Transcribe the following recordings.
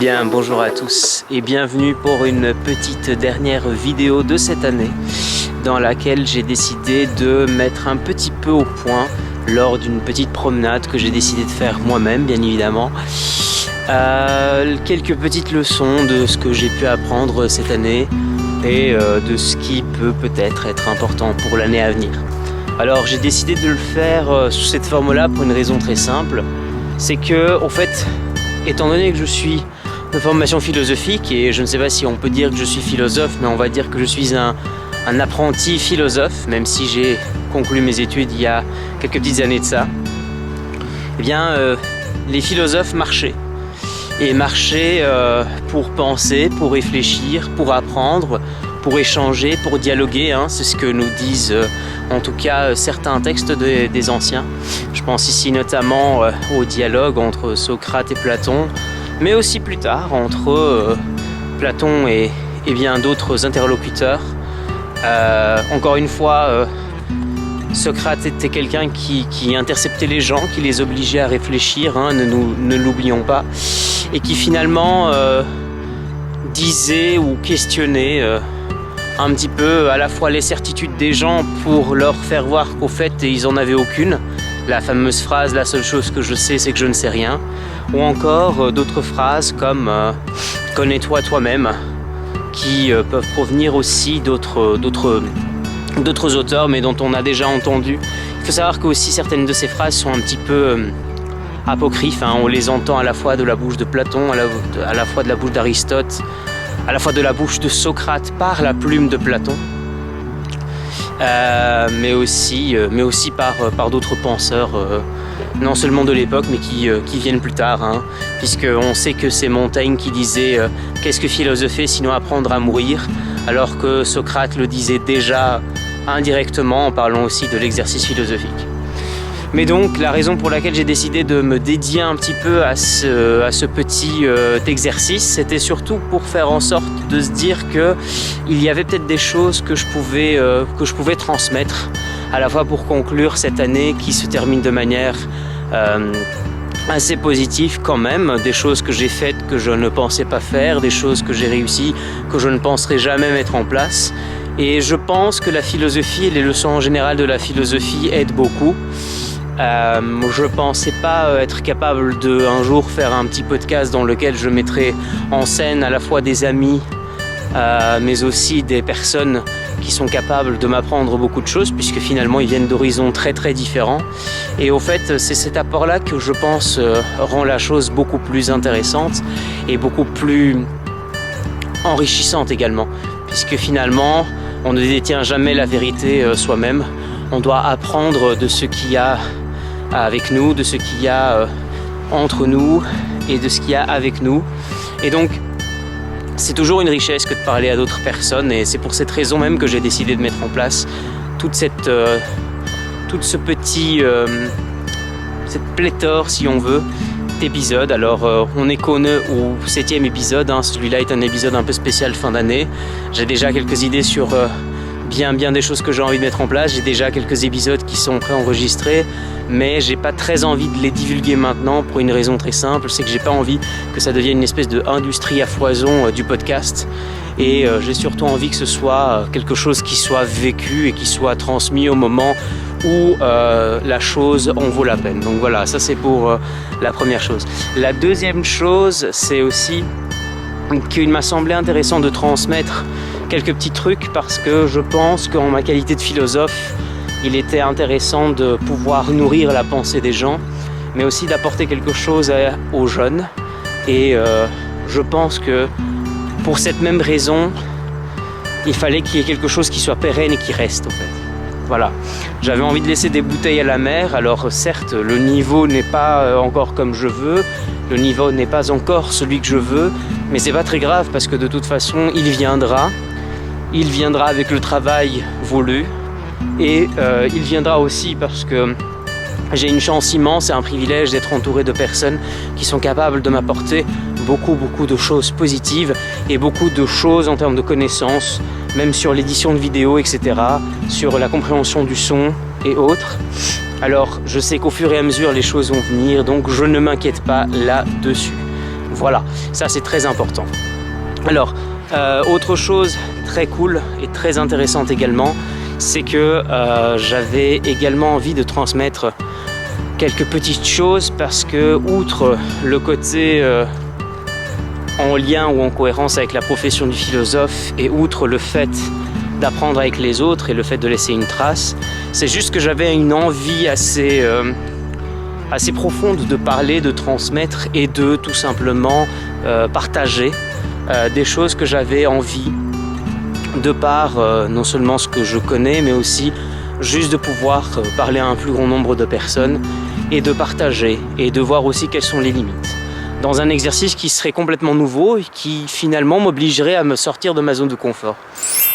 Bien, bonjour à tous et bienvenue pour une petite dernière vidéo de cette année dans laquelle j'ai décidé de mettre un petit peu au point lors d'une petite promenade que j'ai décidé de faire moi-même, bien évidemment. Quelques petites leçons de ce que j'ai pu apprendre cette année et de ce qui peut peut-être être important pour l'année à venir. Alors j'ai décidé de le faire sous cette forme-là pour une raison très simple, c'est que, en fait, étant donné que je suis de formation philosophique, et je ne sais pas si on peut dire que je suis philosophe, mais on va dire que je suis un apprenti philosophe, même si j'ai conclu mes études il y a quelques petites années de ça. Eh bien, les philosophes marchaient. Et marchaient pour penser, pour réfléchir, pour apprendre, pour échanger, pour dialoguer, hein. C'est ce que nous disent en tout cas certains textes des anciens. Je pense ici notamment au dialogue entre Socrate et Platon, mais aussi plus tard entre Platon et bien d'autres interlocuteurs. Encore une fois, Socrate était quelqu'un qui interceptait les gens, qui les obligeait à réfléchir, hein, ne l'oublions pas, et qui finalement disait ou questionnait un petit peu à la fois les certitudes des gens pour leur faire voir qu'au fait ils en avaient aucune. La fameuse phrase « la seule chose que je sais c'est que je ne sais rien », ou encore d'autres phrases comme « connais-toi toi-même » qui peuvent provenir aussi d'autres auteurs, mais dont on a déjà entendu. Il faut savoir que aussi certaines de ces phrases sont un petit peu apocryphes, hein. On les entend à la fois de la bouche de Platon, à la fois de la bouche d'Aristote, à la fois de la bouche de Socrate par la plume de Platon, mais aussi par d'autres penseurs, non seulement de l'époque, mais qui viennent plus tard, hein, puisqu'on sait que c'est Montaigne qui disait « Qu'est-ce que philosopher sinon apprendre à mourir ?» alors que Socrate le disait déjà indirectement en parlant aussi de l'exercice philosophique. Mais donc la raison pour laquelle j'ai décidé de me dédier un petit peu à ce petit exercice, c'était surtout pour faire en sorte de se dire qu'il y avait peut-être des choses que je pouvais transmettre, à la fois pour conclure cette année qui se termine de manière assez positive quand même, des choses que j'ai faites que je ne pensais pas faire, des choses que j'ai réussi que je ne penserai jamais mettre en place. Et je pense que la philosophie et les leçons en général de la philosophie aident beaucoup. Je pensais pas être capable de un jour faire un petit podcast dans lequel je mettrais en scène à la fois des amis mais aussi des personnes qui sont capables de m'apprendre beaucoup de choses, puisque finalement ils viennent d'horizons très très différents. Et au fait, c'est cet apport-là que je pense rend la chose beaucoup plus intéressante et beaucoup plus enrichissante également, puisque finalement on ne détient jamais la vérité soi-même. On doit apprendre de ce qu'il y a avec nous, de ce qu'il y a entre nous et de ce qu'il y a avec nous. Et donc c'est toujours une richesse que de parler à d'autres personnes, et c'est pour cette raison même que j'ai décidé de mettre en place cette pléthore, si on veut, d'épisodes. Alors on est qu'au 7e épisode, hein. Celui-là est un épisode un peu spécial fin d'année. J'ai déjà quelques idées sur bien des choses que j'ai envie de mettre en place. J'ai déjà quelques épisodes qui sont préenregistrés, mais j'ai pas très envie de les divulguer maintenant pour une raison très simple, c'est que j'ai pas envie que ça devienne une espèce de industrie à foison du podcast, et j'ai surtout envie que ce soit quelque chose qui soit vécu et qui soit transmis au moment où la chose en vaut la peine. Donc voilà, ça c'est pour la première chose. La deuxième chose, c'est aussi qu'il m'a semblé intéressant de transmettre quelques petits trucs, parce que je pense qu'en ma qualité de philosophe, il était intéressant de pouvoir nourrir la pensée des gens, mais aussi d'apporter quelque chose aux jeunes. Et je pense que pour cette même raison, il fallait qu'il y ait quelque chose qui soit pérenne et qui reste, en fait. Voilà. J'avais envie de laisser des bouteilles à la mer. Alors certes, le niveau n'est pas encore comme je veux, le niveau n'est pas encore celui que je veux, mais c'est pas très grave, parce que de toute façon, il viendra avec le travail voulu, et il viendra aussi parce que j'ai une chance immense et un privilège d'être entouré de personnes qui sont capables de m'apporter beaucoup de choses positives et beaucoup de choses en termes de connaissances, même sur l'édition de vidéos, etc., sur la compréhension du son et autres. Alors je sais qu'au fur et à mesure les choses vont venir, donc je ne m'inquiète pas là-dessus. Voilà, ça c'est très important. Alors, autre chose très cool et très intéressante également, c'est que j'avais également envie de transmettre quelques petites choses parce que, outre le côté en lien ou en cohérence avec la profession du philosophe et outre le fait d'apprendre avec les autres et le fait de laisser une trace, c'est juste que j'avais une envie assez profonde de parler, de transmettre et de tout simplement partager des choses que j'avais envie de par non seulement ce que je connais mais aussi juste de pouvoir parler à un plus grand nombre de personnes et de partager et de voir aussi quelles sont les limites. Dans un exercice qui serait complètement nouveau et qui finalement m'obligerait à me sortir de ma zone de confort.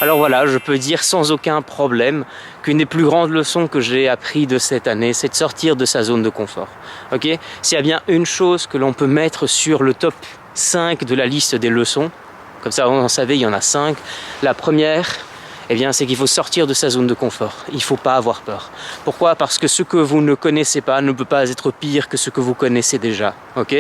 Alors voilà, je peux dire sans aucun problème qu'une des plus grandes leçons que j'ai apprises de cette année, c'est de sortir de sa zone de confort. Ok ? S'il y a bien une chose que l'on peut mettre sur le top 5 de la liste des leçons, comme ça on en savait, il y en a 5. La première, eh bien, c'est qu'il faut sortir de sa zone de confort. Il ne faut pas avoir peur. Pourquoi ? Parce que ce que vous ne connaissez pas ne peut pas être pire que ce que vous connaissez déjà. Ok ?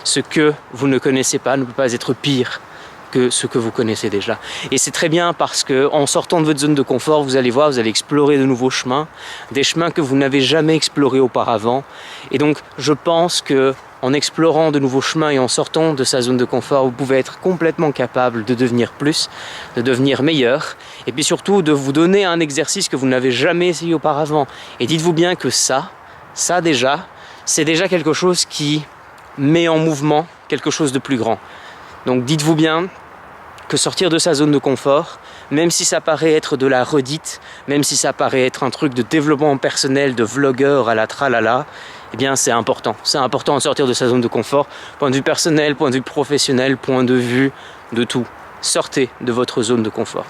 Ce que vous ne connaissez pas ne peut pas être pire que ce que vous connaissez déjà. Et c'est très bien parce qu'en sortant de votre zone de confort, vous allez voir, vous allez explorer de nouveaux chemins, des chemins que vous n'avez jamais explorés auparavant. Et donc, je pense que en explorant de nouveaux chemins et en sortant de sa zone de confort, vous pouvez être complètement capable de devenir plus, de devenir meilleur, et puis surtout de vous donner un exercice que vous n'avez jamais essayé auparavant. Et dites-vous bien que ça déjà, c'est déjà quelque chose qui met en mouvement quelque chose de plus grand. Donc dites-vous bien que sortir de sa zone de confort, même si ça paraît être de la redite, même si ça paraît être un truc de développement personnel, de vlogueur à la tralala, eh bien c'est important. C'est important de sortir de sa zone de confort, point de vue personnel, point de vue professionnel, point de vue de tout. Sortez de votre zone de confort.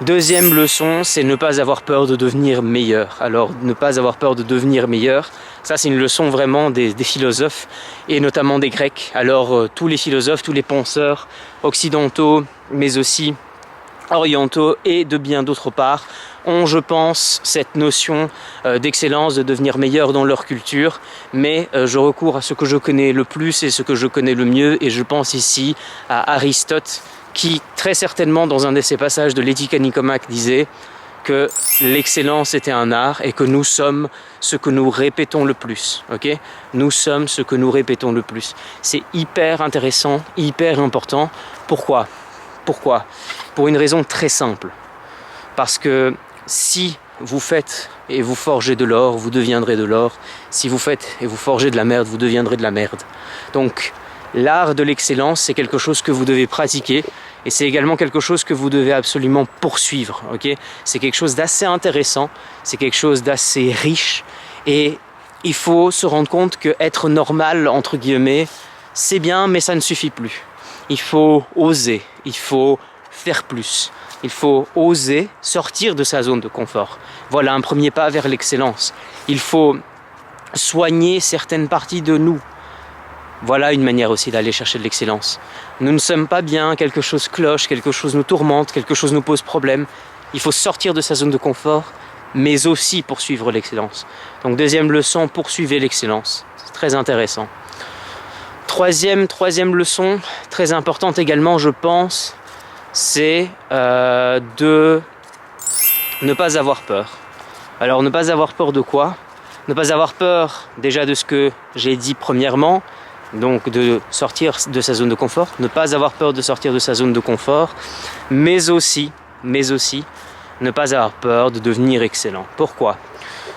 Deuxième leçon, c'est ne pas avoir peur de devenir meilleur. Alors, ne pas avoir peur de devenir meilleur, ça c'est une leçon vraiment des philosophes, et notamment des Grecs. Alors, tous les philosophes, tous les penseurs occidentaux, mais aussi orientaux et de bien d'autre part, ont, je pense, cette notion d'excellence, de devenir meilleur dans leur culture, mais je recours à ce que je connais le plus et ce que je connais le mieux, et je pense ici à Aristote, qui très certainement dans un de ses passages de l'Éthique à Nicomaque disait que l'excellence était un art et que nous sommes ce que nous répétons le plus. Okay ? Nous sommes ce que nous répétons le plus. C'est hyper intéressant, hyper important. Pourquoi ? Pour une raison très simple. Parce que si vous faites et vous forgez de l'or, vous deviendrez de l'or. Si vous faites et vous forgez de la merde, vous deviendrez de la merde. Donc, l'art de l'excellence, c'est quelque chose que vous devez pratiquer et c'est également quelque chose que vous devez absolument poursuivre. Okay ? C'est quelque chose d'assez intéressant, c'est quelque chose d'assez riche et il faut se rendre compte que être normal, entre guillemets, c'est bien mais ça ne suffit plus. Il faut oser, il faut faire plus, il faut oser sortir de sa zone de confort. Voilà un premier pas vers l'excellence. Il faut soigner certaines parties de nous. Voilà une manière aussi d'aller chercher de l'excellence. Nous ne sommes pas bien, quelque chose cloche, quelque chose nous tourmente, quelque chose nous pose problème. Il faut sortir de sa zone de confort, mais aussi poursuivre l'excellence. Donc deuxième leçon, poursuivez l'excellence. C'est très intéressant. Troisième leçon, très importante également, je pense, c'est de ne pas avoir peur. Alors ne pas avoir peur de quoi ? Ne pas avoir peur déjà de ce que j'ai dit premièrement, donc de sortir de sa zone de confort, ne pas avoir peur de sortir de sa zone de confort, mais aussi ne pas avoir peur de devenir excellent. Pourquoi ?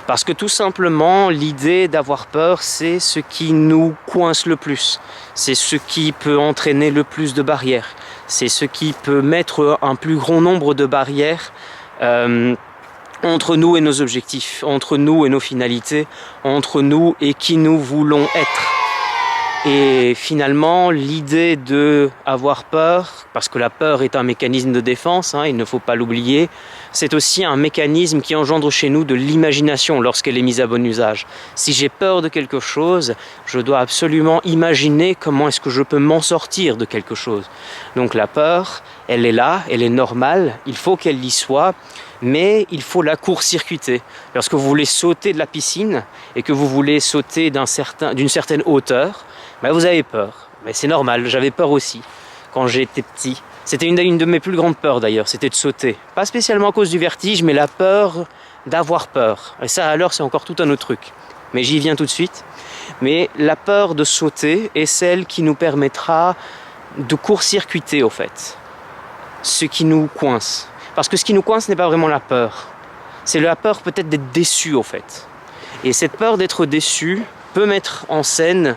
Parce que tout simplement, l'idée d'avoir peur, c'est ce qui nous coince le plus, c'est ce qui peut entraîner le plus de barrières, c'est ce qui peut mettre un plus grand nombre de barrières entre nous et nos objectifs, entre nous et nos finalités, entre nous et qui nous voulons être. Et finalement, l'idée d'avoir peur, parce que la peur est un mécanisme de défense, il ne faut pas l'oublier, c'est aussi un mécanisme qui engendre chez nous de l'imagination lorsqu'elle est mise à bon usage. Si j'ai peur de quelque chose, je dois absolument imaginer comment est-ce que je peux m'en sortir de quelque chose. Donc la peur, elle est là, elle est normale, il faut qu'elle y soit, mais il faut la court-circuiter. Lorsque vous voulez sauter de la piscine et que vous voulez sauter d'une certaine hauteur, vous avez peur. Mais c'est normal, j'avais peur aussi quand j'étais petit. C'était une de mes plus grandes peurs d'ailleurs, c'était de sauter. Pas spécialement à cause du vertige, mais la peur d'avoir peur. Et ça alors c'est encore tout un autre truc. Mais j'y viens tout de suite. Mais la peur de sauter est celle qui nous permettra de court-circuiter au fait ce qui nous coince. Parce que ce qui nous coince n'est pas vraiment la peur. C'est la peur peut-être d'être déçu au fait. Et cette peur d'être déçu peut mettre en scène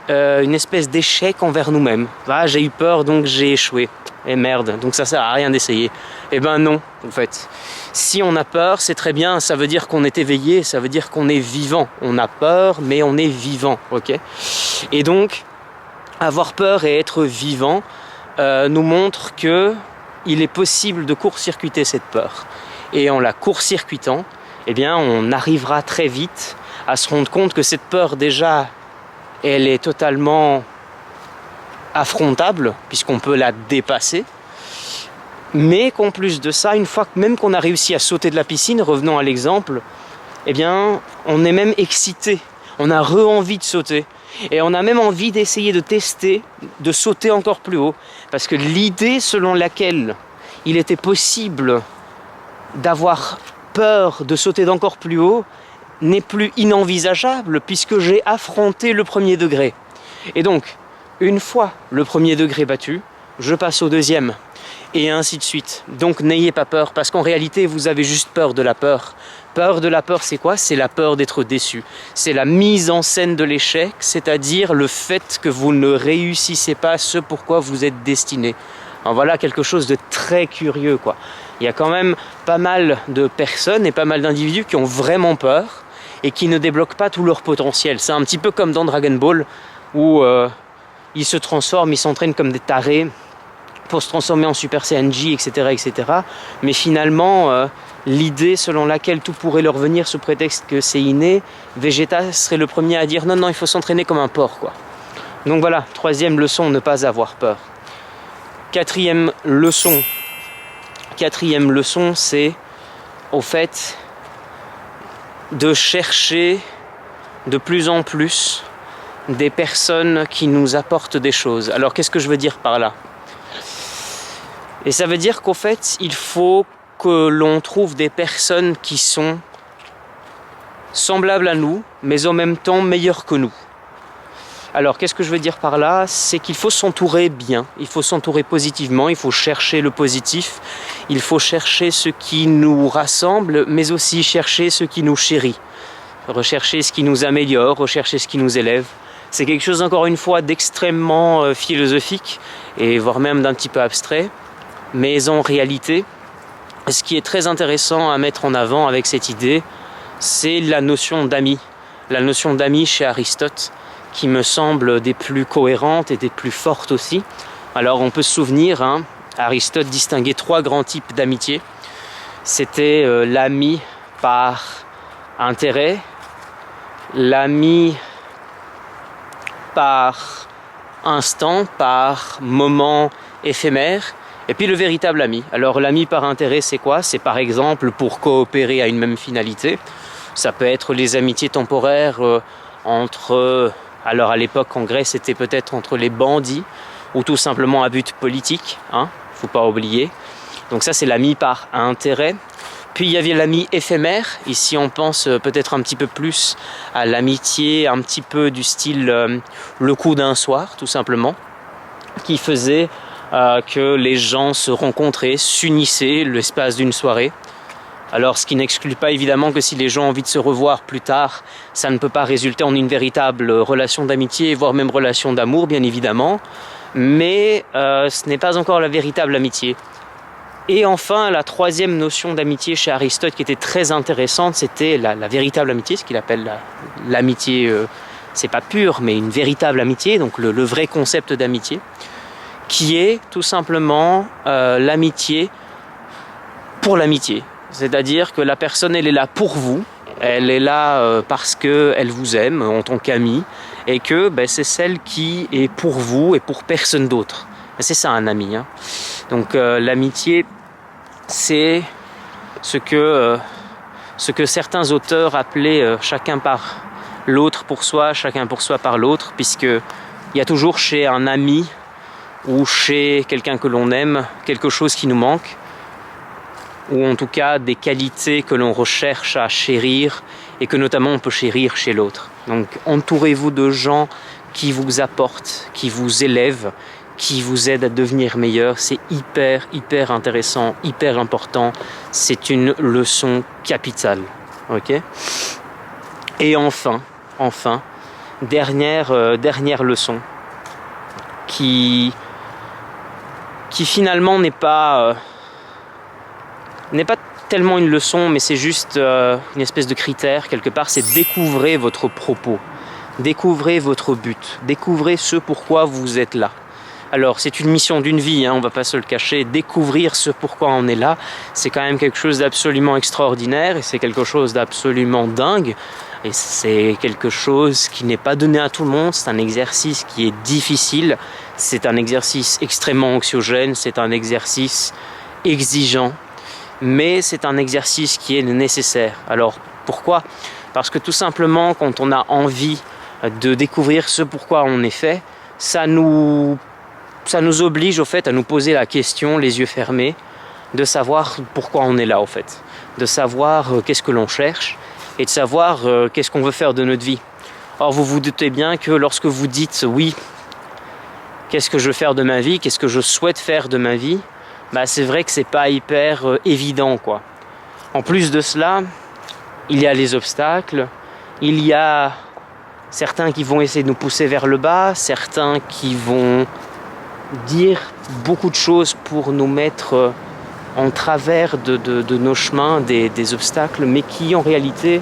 une espèce d'échec envers nous-mêmes. Ah, j'ai eu peur donc j'ai échoué. Et merde, donc ça sert à rien d'essayer. Eh ben non, en fait. Si on a peur, c'est très bien, ça veut dire qu'on est éveillé, ça veut dire qu'on est vivant. On a peur, mais on est vivant, ok? Et donc, avoir peur et être vivant nous montre que il est possible de court-circuiter cette peur. Et en la court-circuitant, eh bien, on arrivera très vite à se rendre compte que cette peur, déjà, elle est totalement affrontable, puisqu'on peut la dépasser. Mais qu'en plus de ça, une fois que même qu'on a réussi à sauter de la piscine, revenons à l'exemple, eh bien, on est même excité. On a envie de sauter. Et on a même envie d'essayer de tester, de sauter encore plus haut. Parce que l'idée selon laquelle il était possible d'avoir peur de sauter d'encore plus haut n'est plus inenvisageable puisque j'ai affronté le premier degré. Et donc, une fois le premier degré battu, je passe au deuxième. Et ainsi de suite. Donc n'ayez pas peur, parce qu'en réalité, vous avez juste peur de la peur. Peur de la peur, c'est quoi? C'est la peur d'être déçu. C'est la mise en scène de l'échec, c'est-à-dire le fait que vous ne réussissez pas ce pourquoi vous êtes destiné. Alors voilà quelque chose de très curieux, quoi. Il y a quand même pas mal de personnes et pas mal d'individus qui ont vraiment peur et qui ne débloquent pas tout leur potentiel. C'est un petit peu comme dans Dragon Ball, où ils se transforment, ils s'entraînent comme des tarés pour se transformer en Super Saiyan J, etc., etc. Mais finalement, l'idée selon laquelle tout pourrait leur venir sous prétexte que c'est inné, Vegeta serait le premier à dire non, non, il faut s'entraîner comme un porc, quoi. Donc voilà, troisième leçon, ne pas avoir peur. Quatrième leçon, c'est au fait de chercher de plus en plus des personnes qui nous apportent des choses. Alors qu'est-ce que je veux dire par là? Et ça veut dire qu'au fait, il faut que l'on trouve des personnes qui sont semblables à nous, mais en même temps meilleures que nous. Alors, qu'est-ce que je veux dire par là? C'est qu'il faut s'entourer bien, il faut s'entourer positivement, il faut chercher le positif, il faut chercher ce qui nous rassemble, mais aussi chercher ce qui nous chérit. Rechercher ce qui nous améliore, rechercher ce qui nous élève. C'est quelque chose, encore une fois, d'extrêmement philosophique, et voire même d'un petit peu abstrait. Mais en réalité, ce qui est très intéressant à mettre en avant avec cette idée, c'est la notion d'ami. La notion d'ami chez Aristote, qui me semble des plus cohérentes et des plus fortes aussi. Alors on peut se souvenir, Aristote distinguait 3 grands types d'amitié. C'était l'ami par intérêt, l'ami par instant, par moment éphémère, et puis le véritable ami. Alors l'ami par intérêt, c'est quoi? C'est par exemple pour coopérer à une même finalité. Ça peut être les amitiés temporaires entre... Alors à l'époque en Grèce, c'était peut-être entre les bandits ou tout simplement à but politique, faut pas oublier. Donc ça c'est l'ami par intérêt. Puis il y avait l'ami éphémère. Ici on pense peut-être un petit peu plus à l'amitié un petit peu du style le coup d'un soir tout simplement, qui faisait que les gens se rencontraient, s'unissaient l'espace d'une soirée. Alors ce qui n'exclut pas évidemment que si les gens ont envie de se revoir plus tard, ça ne peut pas résulter en une véritable relation d'amitié, voire même relation d'amour bien évidemment, mais ce n'est pas encore la véritable amitié. Et enfin la troisième notion d'amitié chez Aristote qui était très intéressante, c'était la véritable amitié, ce qu'il appelle l'amitié, c'est pas pur, mais une véritable amitié, donc le vrai concept d'amitié, qui est tout simplement l'amitié pour l'amitié. C'est-à-dire que la personne, elle est là pour vous, elle est là parce qu'elle vous aime en tant qu'amie, et que c'est celle qui est pour vous et pour personne d'autre. C'est ça un ami. Donc l'amitié, c'est ce que certains auteurs appelaient chacun par l'autre pour soi, chacun pour soi par l'autre, puisque Il y a toujours chez un ami ou chez quelqu'un que l'on aime quelque chose qui nous manque, ou en tout cas des qualités que l'on recherche à chérir et que notamment on peut chérir chez l'autre. Donc entourez-vous de gens qui vous apportent, qui vous élèvent, qui vous aident à devenir meilleur. C'est hyper intéressant, hyper important. C'est une leçon capitale. Ok ? Et enfin, dernière leçon qui finalement n'est pas tellement une leçon, mais c'est juste une espèce de critère quelque part, c'est découvrez votre propos, découvrez votre but, découvrez ce pourquoi vous êtes là. Alors c'est une mission d'une vie, on ne va pas se le cacher, découvrir ce pourquoi on est là, c'est quand même quelque chose d'absolument extraordinaire et c'est quelque chose d'absolument dingue et c'est quelque chose qui n'est pas donné à tout le monde, c'est un exercice qui est difficile, c'est un exercice extrêmement anxiogène, c'est un exercice exigeant, mais c'est un exercice qui est nécessaire. Alors pourquoi ? Parce que tout simplement quand on a envie de découvrir ce pourquoi on est fait, ça nous oblige au fait à nous poser la question, les yeux fermés, de savoir pourquoi on est là au fait, de savoir qu'est-ce que l'on cherche et de savoir qu'est-ce qu'on veut faire de notre vie. Or vous vous doutez bien que lorsque vous dites oui, qu'est-ce que je veux faire de ma vie, qu'est-ce que je souhaite faire de ma vie, c'est vrai que c'est pas hyper évident quoi. En plus de cela, il y a les obstacles, il y a certains qui vont essayer de nous pousser vers le bas, certains qui vont dire beaucoup de choses pour nous mettre en travers de nos chemins, des obstacles, mais qui en réalité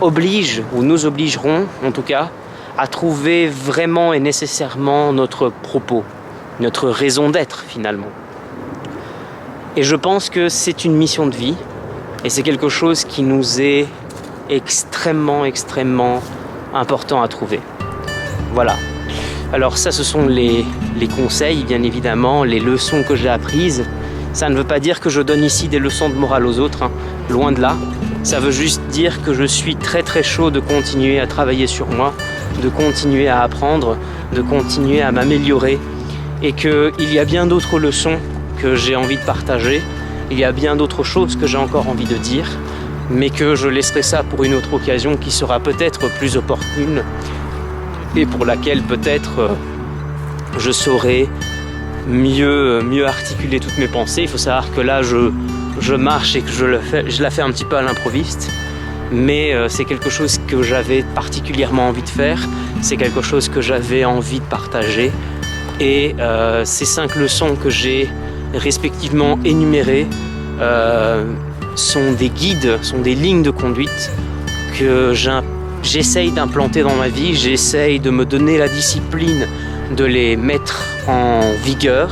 obligent, ou nous obligeront en tout cas, à trouver vraiment et nécessairement notre propos, notre raison d'être finalement. Et je pense que c'est une mission de vie, et c'est quelque chose qui nous est extrêmement important à trouver. Voilà. Alors ça, ce sont les conseils, bien évidemment, les leçons que j'ai apprises. Ça ne veut pas dire que je donne ici des leçons de morale aux autres, loin de là. Ça veut juste dire que je suis très chaud de continuer à travailler sur moi, de continuer à apprendre, de continuer à m'améliorer, et qu'il y a bien d'autres leçons que j'ai envie de partager, il y a bien d'autres choses que j'ai encore envie de dire, mais que je laisserai ça pour une autre occasion qui sera peut-être plus opportune, et pour laquelle peut-être je saurai mieux articuler toutes mes pensées. Il faut savoir que là je marche et que je la fais un petit peu à l'improviste, mais c'est quelque chose que j'avais particulièrement envie de faire, c'est quelque chose que j'avais envie de partager, et ces 5 leçons que j'ai respectivement énumérées sont des guides, sont des lignes de conduite que j'essaye d'implanter dans ma vie, j'essaye de me donner la discipline de les mettre en vigueur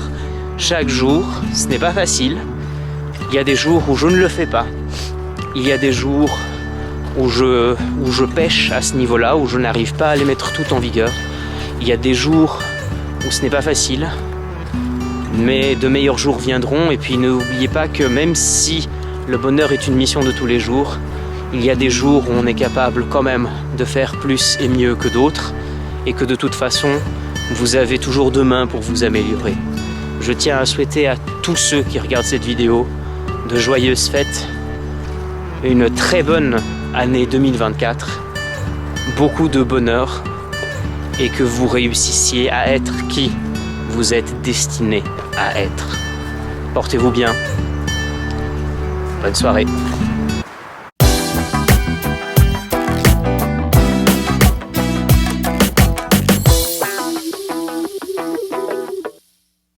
chaque jour. Ce n'est pas facile. Il y a des jours où je ne le fais pas. Il y a des jours où je pêche à ce niveau-là, où je n'arrive pas à les mettre toutes en vigueur. Il y a des jours où ce n'est pas facile, mais de meilleurs jours viendront. Et puis n'oubliez pas que même si le bonheur est une mission de tous les jours, il y a des jours où on est capable quand même de faire plus et mieux que d'autres, et que de toute façon, vous avez toujours demain pour vous améliorer. Je tiens à souhaiter à tous ceux qui regardent cette vidéo de joyeuses fêtes, une très bonne année 2024, beaucoup de bonheur, et que vous réussissiez à être qui vous êtes destiné à être. Portez-vous bien. Bonne soirée.